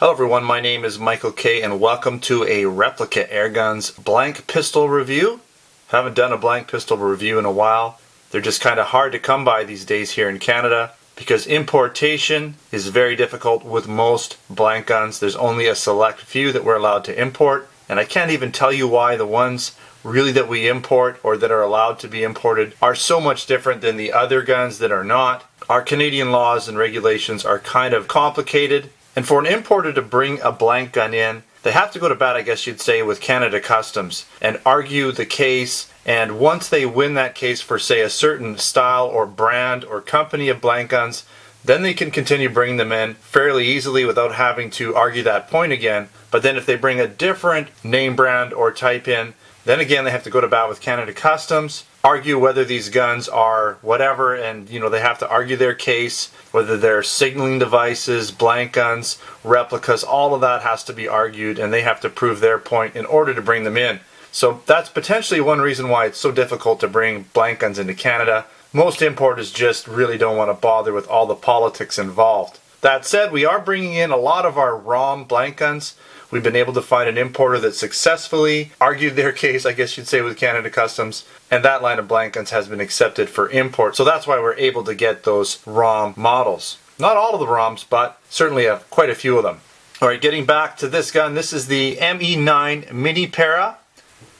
Hello everyone, my name is Michael K and welcome to a Replica Airguns blank pistol review. Haven't done a blank pistol review in a while. They're just kind of hard to come by these days here in Canada because importation is very difficult with most blank guns. There's only a select few that we're allowed to import, and I can't even tell you why the ones really that we import or that are allowed to be imported are so much different than the other guns that are not. Our Canadian laws and regulations are kind of complicated. And for an importer to bring a blank gun in, they have to go to bat, I guess you'd say, with Canada Customs and argue the case. And once they win that case for, say, a certain style or brand or company of blank guns, then they can continue bringing them in fairly easily without having to argue that point again. But then if they bring a different name brand or type in, then again they have to go to bat with Canada Customs, argue whether these guns are whatever, and they have to argue their case, whether they're signaling devices, blank guns, replicas, all of that has to be argued, and they have to prove their point in order to bring them in. So that's potentially one reason why it's so difficult to bring blank guns into Canada. Most importers just really don't want to bother with all the politics involved. That said, we are bringing in a lot of our ROHM blank guns. We've been able to find an importer that successfully argued their case, I guess you'd say, with Canada Customs, and that line of blank guns has been accepted for import. So that's why we're able to get those ROHM models. Not all of the ROHMs, but certainly quite a few of them. Alright, getting back to this gun, this is the ME9mm P.A.K,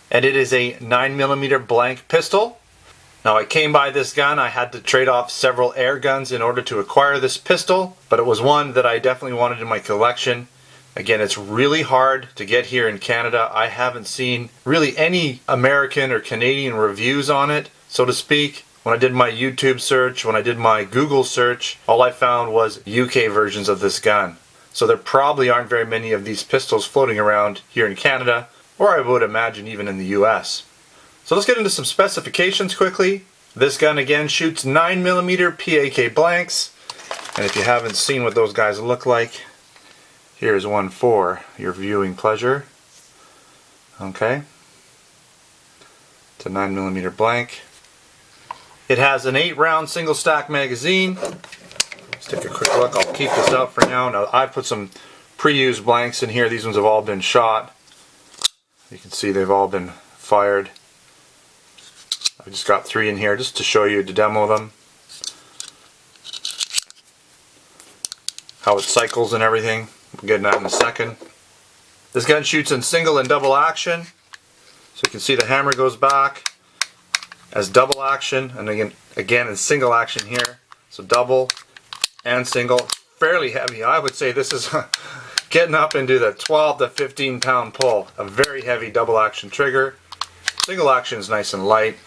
and it is a 9mm blank pistol. Now I came by this gun, I had to trade off several air guns in order to acquire this pistol, but it was one that I definitely wanted in my collection. Again, it's really hard to get here in Canada. I haven't seen really any American or Canadian reviews on it, so to speak. When I did my YouTube search, when I did my Google search, all I found was UK versions of this gun. So there probably aren't very many of these pistols floating around here in Canada, or I would imagine even in the US. So let's get into some specifications quickly. This gun again shoots 9mm P.A.K blanks, and if you haven't seen what those guys look like, here's one for your viewing pleasure. Okay. It's a 9mm blank. It has an 8-round single stack magazine. Let's take a quick look. I'll keep this out for now. Now I put some pre-used blanks in here. These ones have all been shot. You can see they've all been fired. I just got 3 in here just to show you, to demo them. How it cycles and everything. We'll get that in a second. This gun shoots in single and double action. So you can see the hammer goes back as double action, and again in single action here. So double and single. Fairly heavy. I would say this is getting up into the 12 to 15 pound pull. A very heavy double action trigger. Single action is nice and light.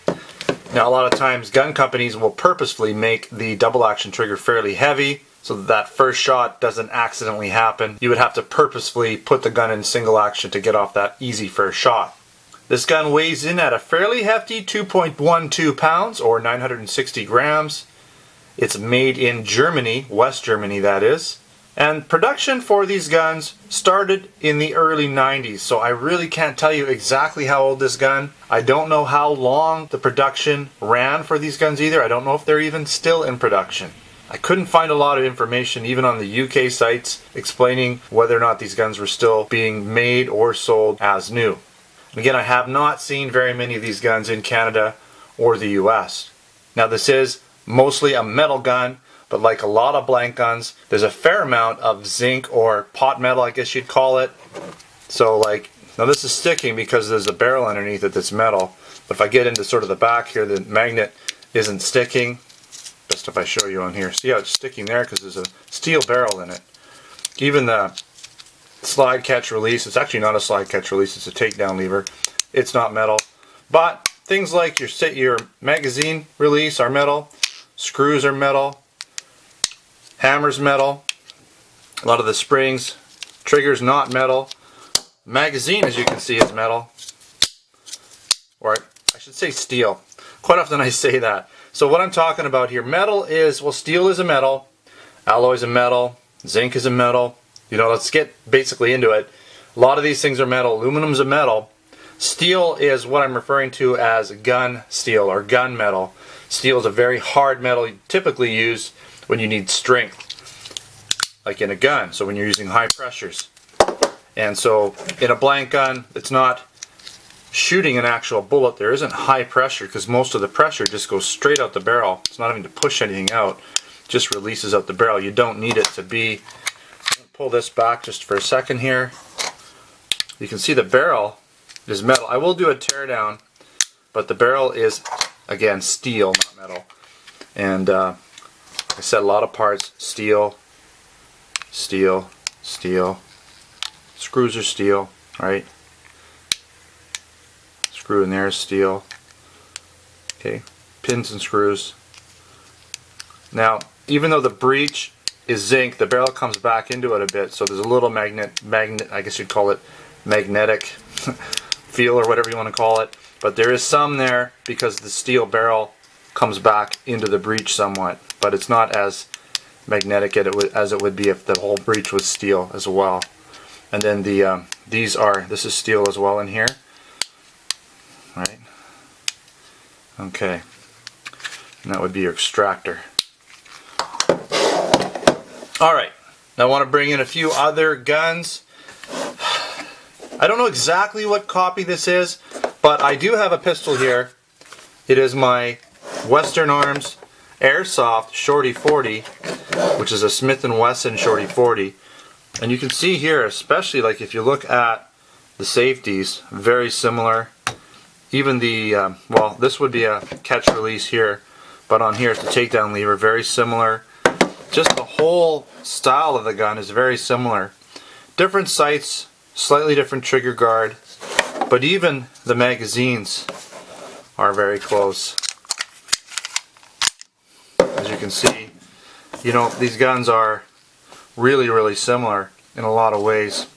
Now a lot of times gun companies will purposefully make the double action trigger fairly heavy, so that first shot doesn't accidentally happen. You would have to purposefully put the gun in single action to get off that easy first shot. This gun weighs in at a fairly hefty 2.12 pounds or 960 grams. It's made in Germany, West Germany that is. And production for these guns started in the early 90s, so I really can't tell you exactly how old this gun. I don't know how long the production ran for these guns either. I don't know if they're even still in production. I couldn't find a lot of information even on the UK sites explaining whether or not these guns were still being made or sold as new. And again, I have not seen very many of these guns in Canada or the US. Now this is mostly a metal gun, but like a lot of blank guns, there's a fair amount of zinc or pot metal, I guess you'd call it. So now this is sticking because there's a barrel underneath it that's metal. But if I get into sort of the back here, the magnet isn't sticking. Best if I show you on here. See how it's sticking there because there's a steel barrel in it. Even the slide catch release, it's actually not a slide catch release, it's a takedown lever. It's not metal. But things like your magazine release are metal, screws are metal, hammer's metal, a lot of the springs, trigger's not metal. Magazine, as you can see, is metal. Or I should say steel. Quite often I say that. So what I'm talking about here, metal is, well, steel is a metal, alloy is a metal, zinc is a metal. Let's get basically into it. A lot of these things are metal. Aluminum's a metal. Steel is what I'm referring to as gun steel or gun metal. Steel is a very hard metal you typically use when you need strength. like in a gun, so when you're using high pressures. And so in a blank gun, it's not shooting an actual bullet. There isn't high pressure because most of the pressure just goes straight out the barrel. It's not having to push anything out, it just releases out the barrel. You don't need it to be. Pull this back just for a second here. You can see the barrel is metal. I will do a teardown, but the barrel is, again, steel, not metal. And like I said, a lot of parts, steel, steel, steel. Screws are steel, right? Screw in there is steel. Okay, pins and screws. Now, even though the breech is zinc, the barrel comes back into it a bit, so there's a little magnet, I guess you'd call it magnetic feel or whatever you want to call it. But there is some there because the steel barrel comes back into the breech somewhat, but it's not as magnetic as it would be if the whole breech was steel as well. And then the this is steel as well in here, right? Okay, and that would be your extractor. Alright, now I want to bring in a few other guns. I don't know exactly what copy this is, but I do have a pistol here. It is my Western Arms Airsoft Shorty 40, which is a Smith & Wesson Shorty 40. And you can see here, especially like if you look at the safeties, very similar. Even the, well, this would be a catch release here, but on here it's the takedown lever, very similar. Just the whole style of the gun is very similar. Different sights, slightly different trigger guard, but even the magazines are very close. As you can see, you know, these guns are really similar in a lot of ways.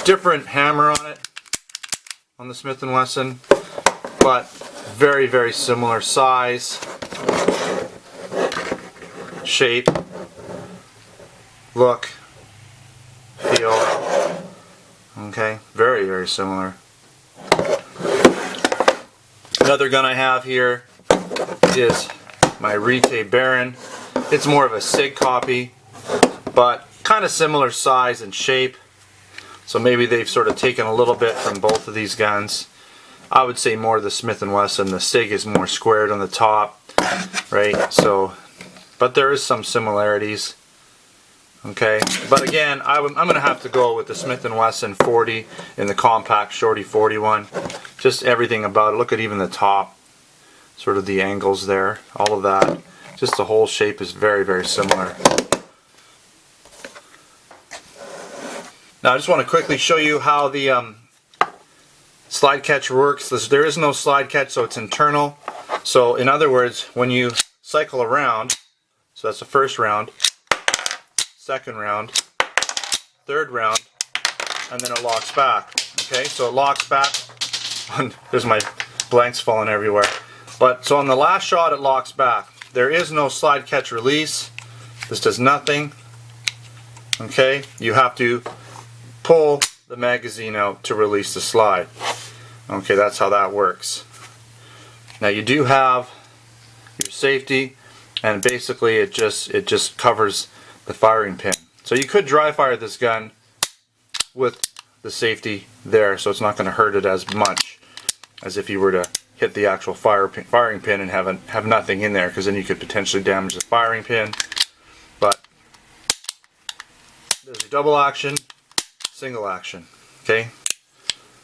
Different hammer on it, on the Smith & Wesson, but very similar size, shape, look, feel. Okay, very similar. Another gun I have here is my ROHM Baron. It's more of a SIG copy, but kind of similar size and shape. So maybe they've sort of taken a little bit from both of these guns. I would say more the Smith & Wesson. The SIG is more squared on the top, right? So, but there is some similarities. Okay, but again, I'm going to have to go with the Smith & Wesson 40 in the compact Shorty 41. Just everything about it. Look at even the top, sort of the angles there, all of that. Just the whole shape is very similar. Now I just want to quickly show you how the slide catch works. There is no slide catch, so it's internal. So in other words, when you cycle around, so that's the first round, second round, third round, and then it locks back. Okay, so it locks back. There's my blanks falling everywhere. But so on the last shot it locks back. There is no slide catch release. This does nothing. Okay, you have to pull the magazine out to release the slide. Okay, that's how that works. Now you do have your safety, and basically it just covers the firing pin. So you could dry fire this gun with the safety there, so it's not going to hurt it as much as if you were to hit the actual firing pin and have nothing in there, because then you could potentially damage the firing pin. But there's your double action, single action. Okay,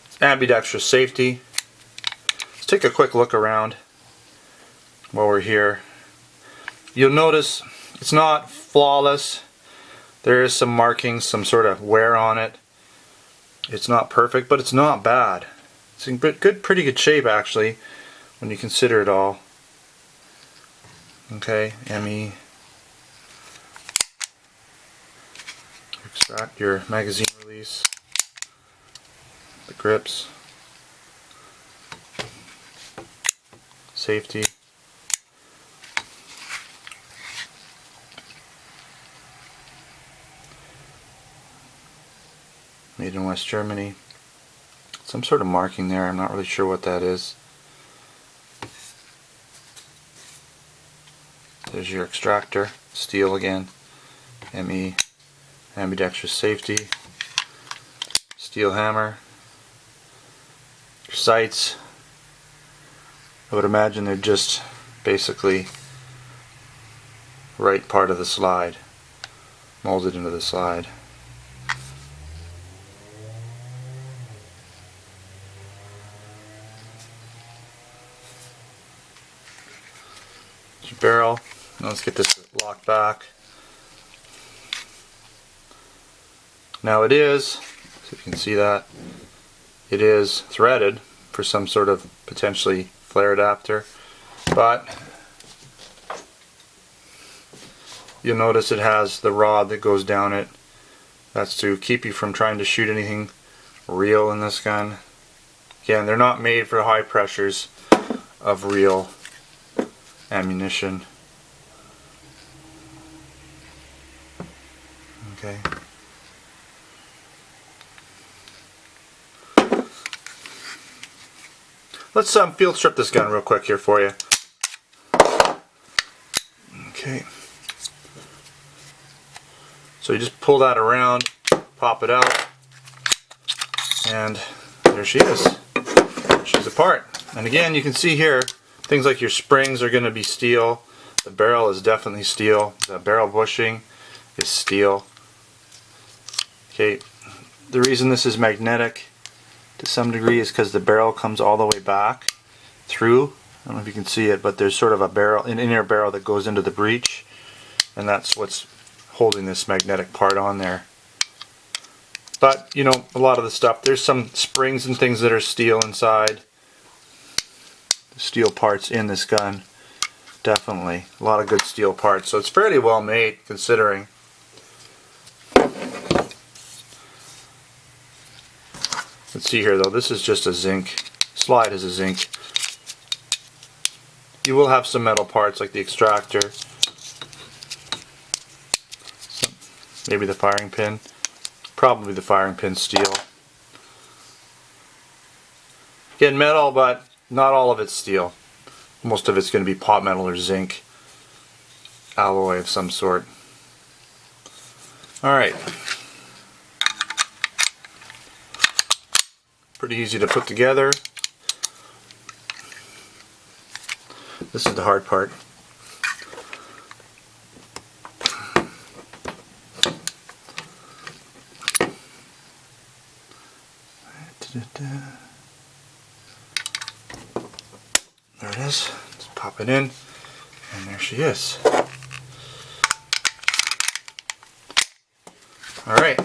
it's ambidextrous safety. Let's take a quick look around while we're here. You'll notice it's not flawless. There is some markings, some sort of wear on it. It's not perfect, but it's not bad. It's in pretty good shape actually, when you consider it all. Okay, ME. Extract your magazine release. The grips. Safety. Made in West Germany. Some sort of marking there, I'm not really sure what that is. There's your extractor, steel again, ME, ambidextrous safety, steel hammer, your sights. I would imagine they're just basically right part of the slide, molded into the slide. Your barrel. Now let's get this locked back. Now it is, so you can see that, it is threaded for some sort of potentially flare adapter, but you'll notice it has the rod that goes down it. That's to keep you from trying to shoot anything real in this gun. Again, they're not made for high pressures of real ammunition. Okay. Let's field strip this gun real quick here for you. Okay. So you just pull that around, pop it out, and there she is. She's apart. And again, you can see here, things like your springs are going to be steel. The barrel is definitely steel. The barrel bushing is steel. Okay. The reason this is magnetic to some degree is because the barrel comes all the way back through. I don't know if you can see it, but there's sort of a barrel, an inner barrel that goes into the breech, and that's what's holding this magnetic part on there. But you know, a lot of the stuff, there's some springs and things that are steel inside. The steel parts in this gun, definitely a lot of good steel parts, so it's fairly well made considering. Let's see here though, this is just a zinc, slide is a zinc. You will have some metal parts like the extractor, maybe the firing pin, probably the firing pin steel. Again, metal, but not all of it's steel. Most of it's going to be pot metal or zinc, alloy of some sort. Alright. Pretty easy to put together. This is the hard part. There it is. Let's pop it in, and there she is. Alright.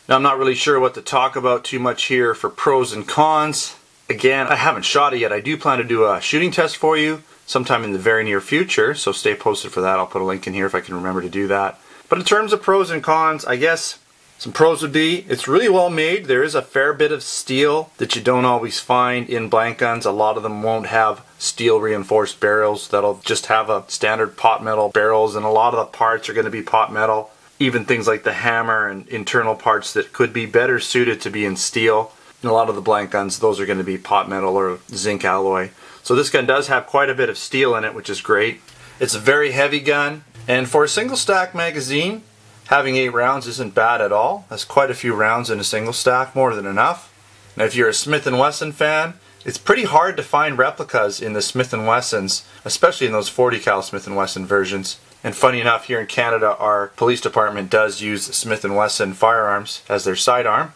Now I'm not really sure what to talk about too much here for pros and cons. Again, I haven't shot it yet. I do plan to do a shooting test for you sometime in the very near future, so stay posted for that. I'll put a link in here if I can remember to do that. But in terms of pros and cons, I guess some pros would be it's really well made. There is a fair bit of steel that you don't always find in blank guns. A lot of them won't have steel reinforced barrels. That'll just have a standard pot metal barrels, and a lot of the parts are going to be pot metal. Even things like the hammer and internal parts that could be better suited to be in steel. In a lot of the blank guns, those are going to be pot metal or zinc alloy. So this gun does have quite a bit of steel in it, which is great. It's a very heavy gun, and for a single stack magazine, having 8 rounds isn't bad at all. That's quite a few rounds in a single stack, more than enough. Now if you're a Smith & Wesson fan, it's pretty hard to find replicas in the Smith & Wessons, especially in those 40 cal Smith & Wesson versions. And funny enough, here in Canada, our police department does use Smith & Wesson firearms as their sidearm.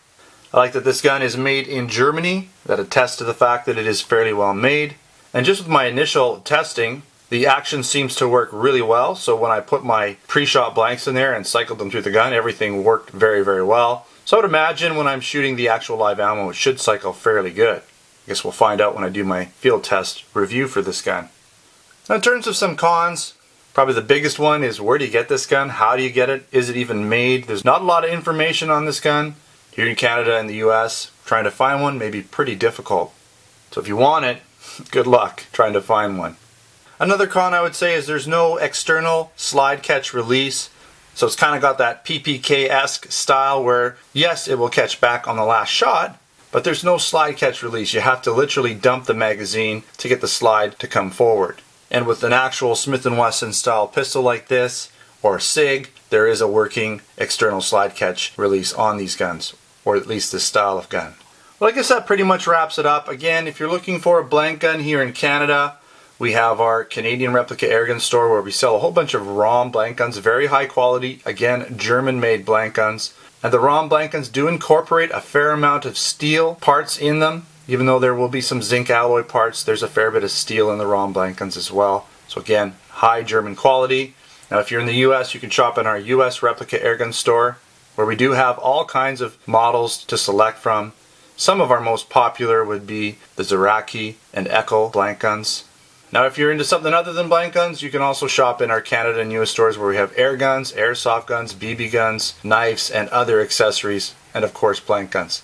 I like that this gun is made in Germany. That attests to the fact that it is fairly well made. And just with my initial testing, the action seems to work really well. So when I put my pre-shot blanks in there and cycled them through the gun, everything worked very, very well. So I would imagine when I'm shooting the actual live ammo, it should cycle fairly good. I guess we'll find out when I do my field test review for this gun. Now in terms of some cons, probably the biggest one is where do you get this gun? How do you get it? Is it even made? There's not a lot of information on this gun. Here in Canada and the US, trying to find one may be pretty difficult. So if you want it, good luck trying to find one. Another con I would say is there's no external slide catch release. So it's kind of got that PPK-esque style where, yes, it will catch back on the last shot, but there's no slide catch release. You have to literally dump the magazine to get the slide to come forward. And with an actual Smith & Wesson style pistol like this, or SIG, there is a working external slide catch release on these guns, or at least this style of gun. Well, I guess that pretty much wraps it up. Again, if you're looking for a blank gun here in Canada, we have our Canadian Replica Airgun store where we sell a whole bunch of ROHM blank guns, very high quality, again, German-made blank guns. And the ROHM blank guns do incorporate a fair amount of steel parts in them. Even though there will be some zinc alloy parts, there's a fair bit of steel in the ROHM blank guns as well. So again, high German quality. Now if you're in the US, you can shop in our US Replica Airgun store, where we do have all kinds of models to select from. Some of our most popular would be the Zeraki and Echo blank guns. Now if you're into something other than blank guns, you can also shop in our Canada and US stores where we have air guns, airsoft guns, BB guns, knives, and other accessories, and of course blank guns.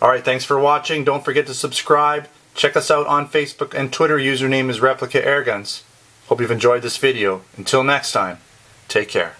Alright, thanks for watching. Don't forget to subscribe. Check us out on Facebook and Twitter. Username is Replica Airguns. Hope you've enjoyed this video. Until next time, take care.